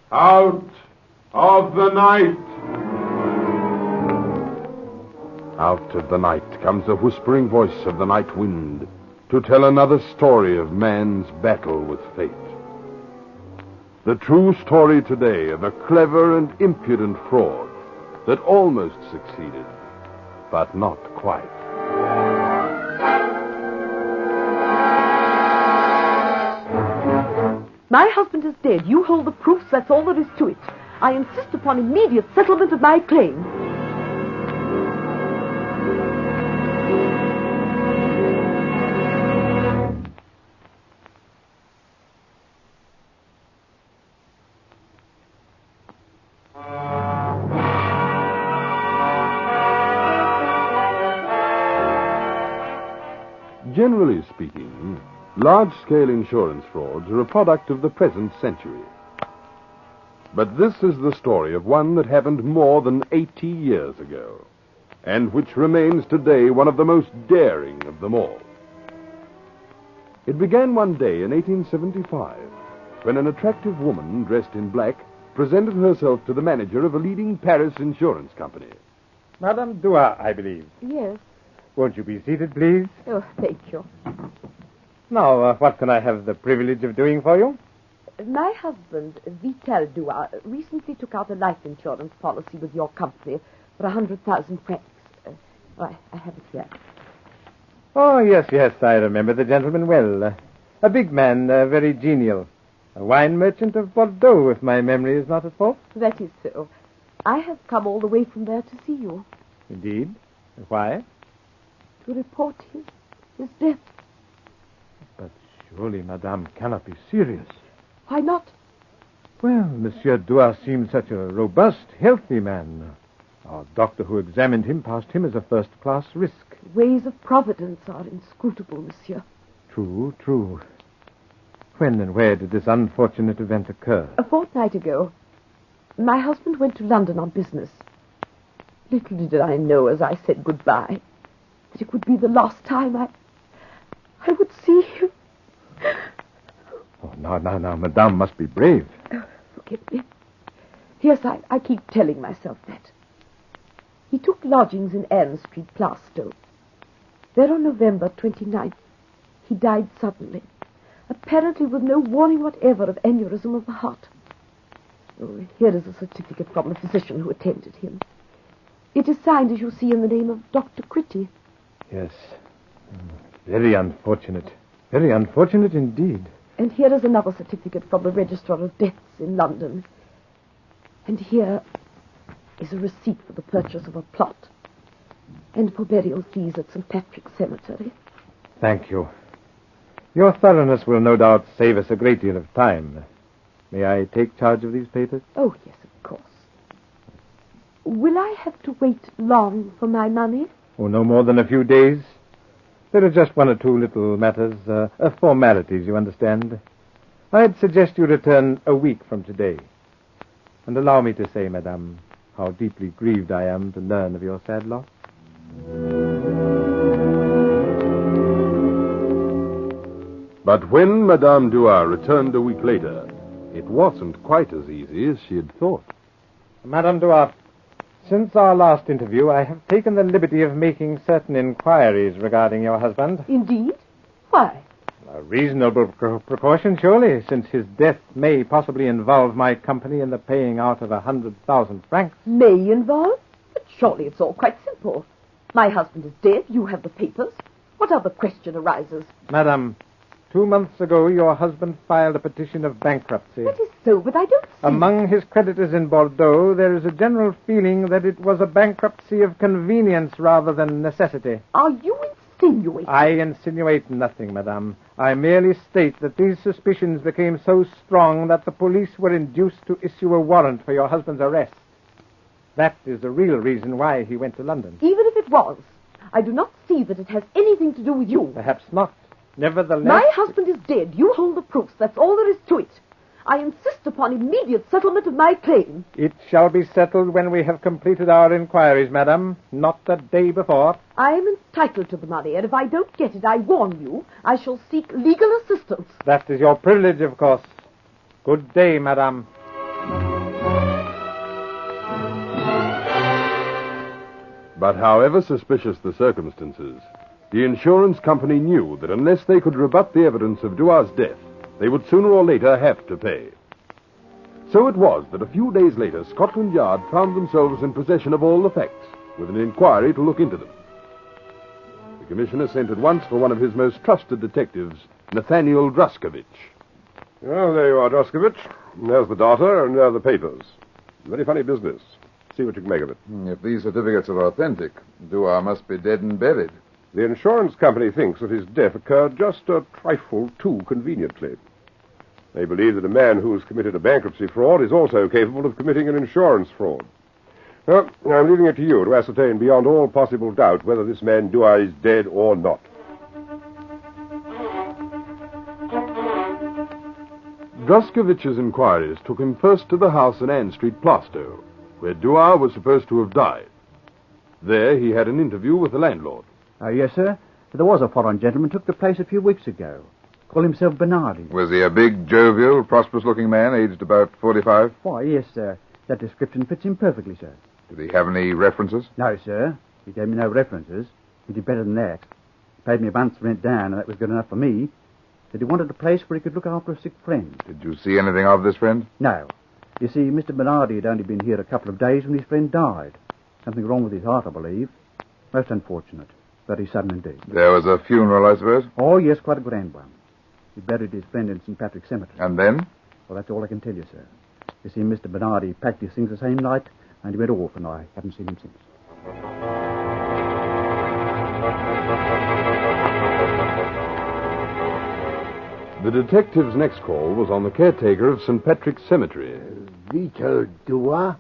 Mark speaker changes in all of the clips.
Speaker 1: Out of the night. Out of the night comes the whispering voice of the night wind to tell another story of man's battle with fate. The true story today of a clever and impudent fraud that almost succeeded, but not quite.
Speaker 2: My husband is dead. You hold the proofs. That's all there is to it. I insist upon immediate settlement of my claim.
Speaker 1: Generally speaking, large-scale insurance frauds are a product of the present century. But this is the story of one that happened more than 80 years ago, and which remains today one of the most daring of them all. It began one day in 1875, when an attractive woman dressed in black presented herself to the manager of a leading Paris insurance company.
Speaker 3: Madame Dua, I believe.
Speaker 2: Yes.
Speaker 3: Won't you be seated, please?
Speaker 2: Oh, thank you.
Speaker 3: Now, what can I have the privilege of doing for you?
Speaker 2: My husband, Vital Dua, recently took out a life insurance policy with your company for 100,000 francs. I have it here.
Speaker 3: Oh, yes, I remember the gentleman well. A big man, very genial. A wine merchant of Bordeaux, if my memory is not at fault.
Speaker 2: That is so. I have come all the way from there to see you.
Speaker 3: Indeed? Why?
Speaker 2: To report his death.
Speaker 3: But surely Madame cannot be serious.
Speaker 2: Why not?
Speaker 3: Well, Monsieur Dua seems such a robust, healthy man. Our doctor who examined him passed him as a first-class risk.
Speaker 2: Ways of Providence are inscrutable, Monsieur.
Speaker 3: True. When and where did this unfortunate event occur?
Speaker 2: A fortnight ago. My husband went to London on business. Little did I know as I said goodbye that it would be the last time I would see him.
Speaker 3: Oh, now, Madame must be brave.
Speaker 2: Oh, forgive me. Yes, I keep telling myself that. He took lodgings in Ann Street, Plaistow. There on November 29th, he died suddenly, apparently with no warning whatever of aneurysm of the heart. Oh, here is a certificate from the physician who attended him. It is signed, as you see, in the name of Dr. Critty.
Speaker 3: Yes. Very unfortunate. Very unfortunate indeed.
Speaker 2: And here is another certificate from the Registrar of Deaths in London. And here is a receipt for the purchase of a plot and for burial fees at St. Patrick's Cemetery.
Speaker 3: Thank you. Your thoroughness will no doubt save us a great deal of time. May I take charge of these papers?
Speaker 2: Oh, yes, of course. Will I have to wait long for my money?
Speaker 3: Oh, no more than a few days. There are just one or two little matters, formalities, you understand. I'd suggest you return a week from today. And allow me to say, Madame, how deeply grieved I am to learn of your sad loss.
Speaker 1: But when Madame Dua returned a week later, it wasn't quite as easy as she had thought.
Speaker 3: Madame Dua, since our last interview, I have taken the liberty of making certain inquiries regarding your husband.
Speaker 2: Indeed? Why?
Speaker 3: A reasonable precaution, surely, since his death may possibly involve my company in the paying out of 100,000 francs.
Speaker 2: May involve? But surely it's all quite simple. My husband is dead. You have the papers. What other question arises?
Speaker 3: Madam, 2 months ago, your husband filed a petition of bankruptcy.
Speaker 2: That is so, but I don't see...
Speaker 3: Among his creditors in Bordeaux, there is a general feeling that it was a bankruptcy of convenience rather than necessity.
Speaker 2: Are you insinuating?
Speaker 3: I insinuate nothing, Madame. I merely state that these suspicions became so strong that the police were induced to issue a warrant for your husband's arrest. That is the real reason why he went to London.
Speaker 2: Even if it was, I do not see that it has anything to do with you.
Speaker 3: Perhaps not. Nevertheless...
Speaker 2: My husband is dead. You hold the proofs. That's all there is to it. I insist upon immediate settlement of my claim.
Speaker 3: It shall be settled when we have completed our inquiries, madam, not the day before.
Speaker 2: I am entitled to the money, and if I don't get it, I warn you, I shall seek legal assistance.
Speaker 3: That is your privilege, of course. Good day, madam.
Speaker 1: But however suspicious the circumstances, the insurance company knew that unless they could rebut the evidence of Duar's death, they would sooner or later have to pay. So it was that a few days later, Scotland Yard found themselves in possession of all the facts, with an inquiry to look into them. The commissioner sent at once for one of his most trusted detectives, Nathaniel Druskovich.
Speaker 4: Well, there you are, Druskovich. There's the data, and there are the papers. Very funny business. See what you can make of it.
Speaker 5: If these certificates are authentic, Duar must be dead and buried.
Speaker 4: The insurance company thinks that his death occurred just a trifle too conveniently. They believe that a man who's committed a bankruptcy fraud is also capable of committing an insurance fraud. Well, I'm leaving it to you to ascertain beyond all possible doubt whether this man Duar is dead or not.
Speaker 1: Druskovich's inquiries took him first to the house in Ann Street, Plaistow, where Duar was supposed to have died. There he had an interview with the landlord.
Speaker 6: Yes, sir. There was a foreign gentleman took the place a few weeks ago. Called himself Bernardi.
Speaker 5: Was he a big, jovial, prosperous-looking man, aged about 45?
Speaker 6: Why, yes, sir. That description fits him perfectly, sir.
Speaker 5: Did he have any references?
Speaker 6: No, sir. He gave me no references. He did better than that. Paid me a month's rent down, and that was good enough for me. Said he wanted a place where he could look after a sick friend.
Speaker 5: Did you see anything of this friend?
Speaker 6: No. You see, Mr. Bernardi had only been here a couple of days when his friend died. Something wrong with his heart, I believe. Most unfortunate. Very sudden indeed.
Speaker 5: There was a funeral, I suppose?
Speaker 6: Oh, yes, quite a grand one. He buried his friend in St. Patrick's Cemetery.
Speaker 5: And then?
Speaker 6: Well, that's all I can tell you, sir. You see, Mr. Bernardi packed his things the same night, and he went off, and I haven't seen him since.
Speaker 1: The detective's next call was on the caretaker of St. Patrick's Cemetery.
Speaker 7: Vito Duar?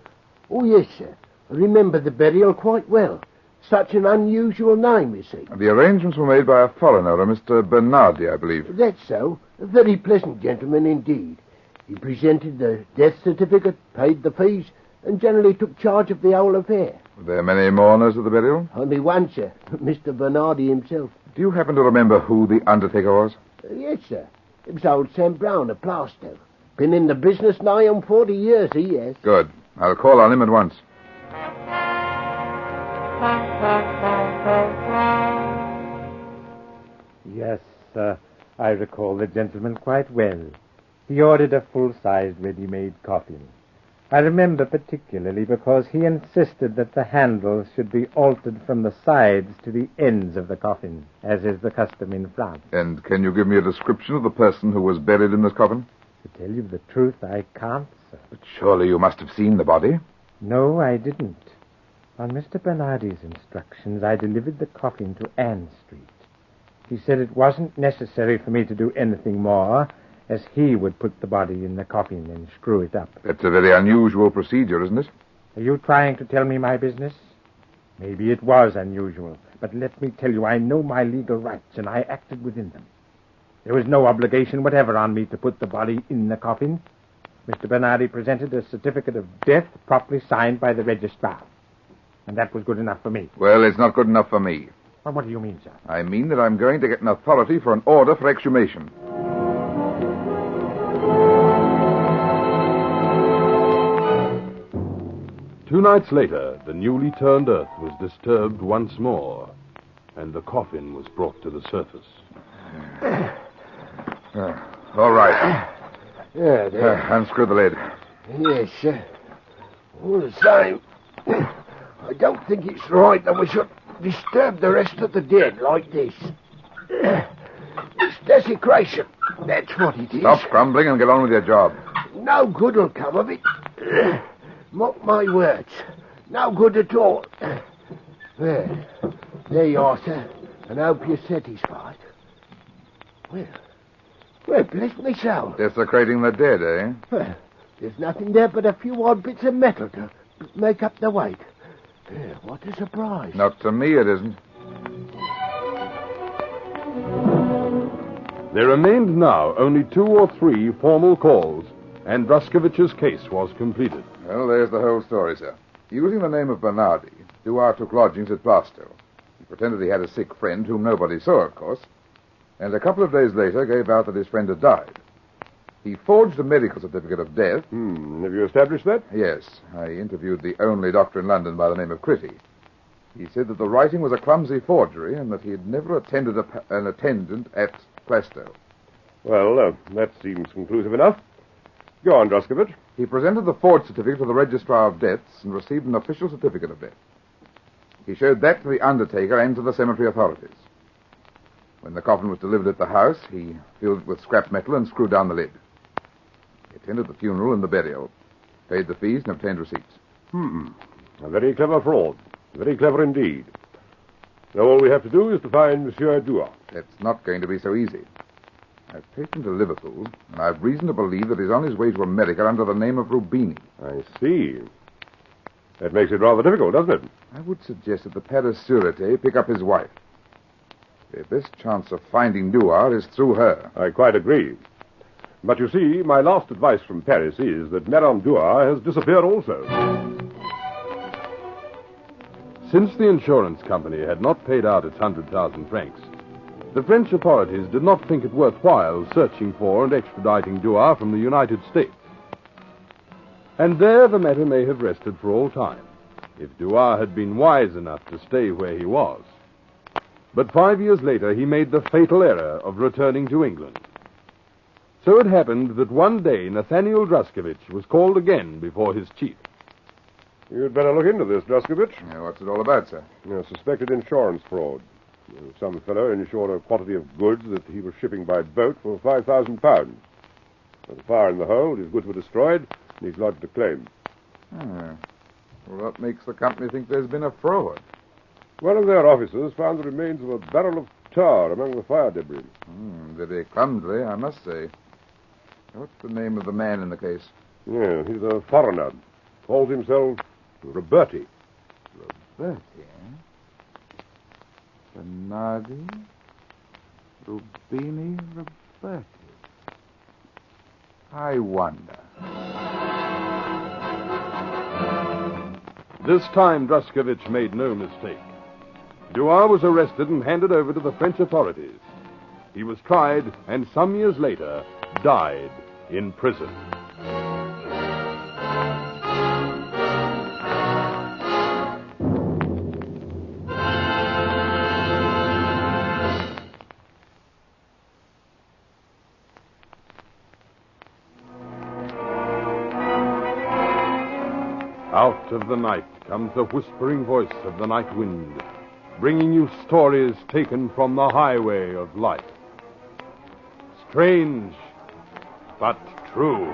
Speaker 7: Oh, yes, sir. I remember the burial quite well. Such an unusual name, you see.
Speaker 5: The arrangements were made by a foreigner, a Mr. Bernardi, I believe.
Speaker 7: That's so. A very pleasant gentleman indeed. He presented the death certificate, paid the fees, and generally took charge of the whole affair.
Speaker 5: Were there many mourners at the burial?
Speaker 7: Only one, sir. Mr. Bernardi himself.
Speaker 5: Do you happen to remember who the undertaker was?
Speaker 7: Yes, sir. It was old Sam Brown of Plaistow. Been in the business nigh on 40 years, he has.
Speaker 5: Good. I'll call on him at once.
Speaker 3: Yes, I recall the gentleman quite well. He ordered a full-sized ready-made coffin. I remember particularly because he insisted that the handles should be altered from the sides to the ends of the coffin, as is the custom in France.
Speaker 5: And can you give me a description of the person who was buried in this coffin?
Speaker 3: To tell you the truth, I can't, sir.
Speaker 5: But surely you must have seen the body.
Speaker 3: No, I didn't. On Mr. Bernardi's instructions, I delivered the coffin to Ann Street. He said it wasn't necessary for me to do anything more, as he would put the body in the coffin and screw it up.
Speaker 5: That's a very unusual procedure, isn't it?
Speaker 3: Are you trying to tell me my business? Maybe it was unusual, but let me tell you, I know my legal rights, and I acted within them. There was no obligation whatever on me to put the body in the coffin. Mr. Bernardi presented a certificate of death properly signed by the registrar, and that was good enough for me.
Speaker 5: Well, it's not good enough for me.
Speaker 3: Well, what do you mean, sir?
Speaker 5: I mean that I'm going to get an authority for an order for exhumation.
Speaker 1: Two nights later, the newly turned earth was disturbed once more, and the coffin was brought to the surface.
Speaker 5: All right.
Speaker 7: Yeah, there.
Speaker 5: Unscrew the lid.
Speaker 7: Yes, sir. All the same, I don't think it's right that we should disturb the rest of the dead like this. It's desecration. That's what it is.
Speaker 5: Stop grumbling and get on with your job.
Speaker 7: No good will come of it. Mark my words. No good at all. Well, there you are, sir. And I hope you're satisfied. Well, bless me soul.
Speaker 5: Desecrating the dead, eh?
Speaker 7: Well, there's nothing there but a few odd bits of metal to make up the weight. What a surprise.
Speaker 5: Not to me, it isn't.
Speaker 1: There remained now only 2 or 3 formal calls, and Druskovich's case was completed.
Speaker 5: Well, there's the whole story, sir. Using the name of Bernardi, Duar took lodgings at Plaistow. He pretended he had a sick friend whom nobody saw, of course, and a couple of days later gave out that his friend had died. He forged a medical certificate of death.
Speaker 4: Have you established that?
Speaker 5: Yes, I interviewed the only doctor in London by the name of Critty. He said that the writing was a clumsy forgery and that he had never attended an attendant at Plaistow.
Speaker 4: Well, that seems conclusive enough. Go on, Druskovich.
Speaker 5: He presented the forged certificate to the Registrar of Deaths and received an official certificate of death. He showed that to the undertaker and to the cemetery authorities. When the coffin was delivered at the house, he filled it with scrap metal and screwed down the lid. He attended the funeral and the burial, paid the fees and obtained receipts.
Speaker 4: A very clever fraud. Very clever indeed. Now all we have to do is to find Monsieur Dua.
Speaker 5: That's not going to be so easy. I've taken him to Liverpool, and I've reason to believe that he's on his way to America under the name of Rubini.
Speaker 4: I see. That makes it rather difficult, doesn't it?
Speaker 5: I would suggest that the Paris Sûreté pick up his wife. Their best chance of finding Dua is through her.
Speaker 4: I quite agree. But you see, my last advice from Paris is that Madame Dua has disappeared also.
Speaker 1: Since the insurance company had not paid out its 100,000 francs, the French authorities did not think it worthwhile searching for and extraditing Dua from the United States. And there the matter may have rested for all time, if Dua had been wise enough to stay where he was. But 5 years later, he made the fatal error of returning to England. So it happened that one day Nathaniel Druskovich was called again before his chief.
Speaker 4: You'd better look into this, Druskovich.
Speaker 5: What's it all about, sir?
Speaker 4: Suspected insurance fraud. Some fellow insured a quantity of goods that he was shipping by boat for £5,000. There's a fire in the hold, his goods were destroyed, and he's lodged a claim.
Speaker 5: Well, what makes the company think there's been a fraud?
Speaker 4: One of their officers found the remains of a barrel of tar among the fire debris.
Speaker 5: Very clumsy, I must say. What's the name of the man in the case?
Speaker 4: Yeah, he's a foreigner. Calls himself Roberti.
Speaker 5: Roberti, eh? Bernardi? Rubini Roberti. I wonder.
Speaker 1: This time, Druskovich made no mistake. Dua was arrested and handed over to the French authorities. He was tried and some years later died in prison. Out of the night comes the whispering voice of the night wind, bringing you stories taken from the highway of life. Strange, but true.